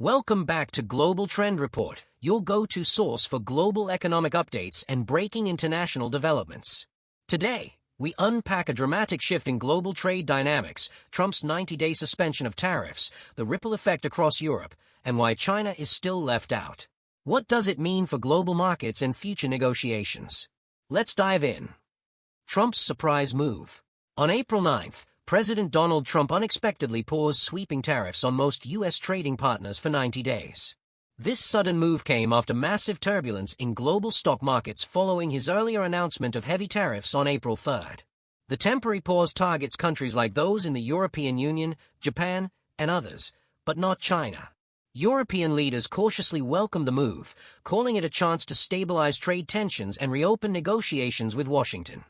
Welcome back to Global Trend Report, your go-to source for global economic updates and breaking international developments. Today, we unpack a dramatic shift in global trade dynamics, Trump's 90-day suspension of tariffs, the ripple effect across Europe, and why China is still left out. What does it mean for global markets and future negotiations? Let's dive in. Trump's surprise move. On April 9th, President Donald Trump unexpectedly paused sweeping tariffs on most U.S. trading partners for 90 days. This sudden move came after massive turbulence in global stock markets following his earlier announcement of heavy tariffs on April 3rd. The temporary pause targets countries like those in the European Union, Japan, and others, but not China. European leaders cautiously welcomed the move, calling it a chance to stabilize trade tensions and reopen negotiations with Washington.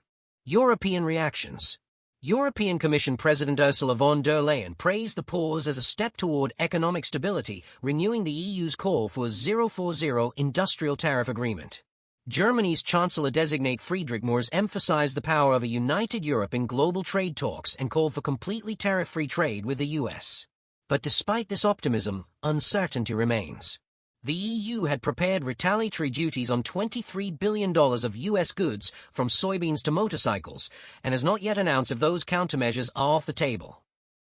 European reactions. European Commission President Ursula von der Leyen praised the pause as a step toward economic stability, renewing the EU's call for a 040 industrial tariff agreement. Germany's Chancellor-designate Friedrich Merz emphasized the power of a united Europe in global trade talks and called for completely tariff-free trade with the US. But despite this optimism, uncertainty remains. The EU had prepared retaliatory duties on $23 billion of U.S. goods from soybeans to motorcycles, and has not yet announced if those countermeasures are off the table.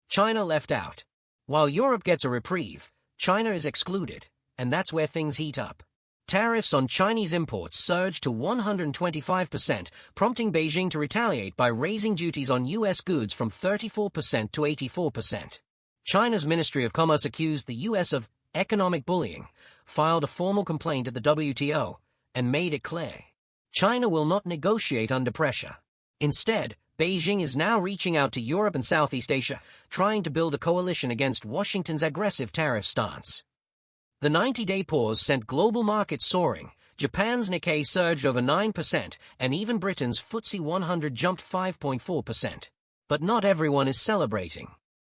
China left out. While Europe gets a reprieve, China is excluded, and that's where things heat up. Tariffs on Chinese imports surged to 125%, prompting Beijing to retaliate by raising duties on U.S. goods from 34% to 84%. China's Ministry of Commerce accused the U.S. of economic bullying, filed a formal complaint at the WTO, and made it clear China will not negotiate under pressure. Instead, Beijing is now reaching out to Europe and Southeast Asia, trying to build a coalition against Washington's aggressive tariff stance. The 90-day pause sent global markets soaring. Japan's Nikkei surged over 9%, and even Britain's FTSE 100 jumped 5.4%. But not everyone is celebrating.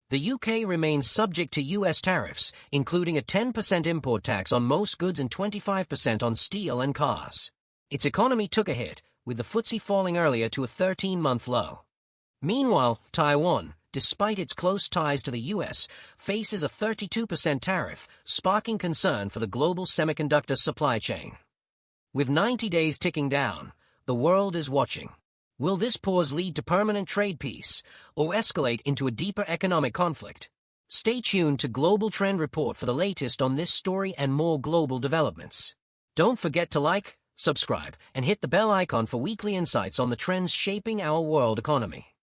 The UK remains subject to US tariffs, including a 10% import tax on most goods and 25% on steel and cars. Its economy took a hit, with the FTSE falling earlier to a 13-month low. Meanwhile, Taiwan, despite its close ties to the US, faces a 32% tariff, sparking concern for the global semiconductor supply chain. With 90 days ticking down, the world is watching. Will this pause lead to permanent trade peace, or escalate into a deeper economic conflict? Stay tuned to Global Trend Report for the latest on this story and more global developments. Don't forget to like, subscribe, and hit the bell icon for weekly insights on the trends shaping our world economy.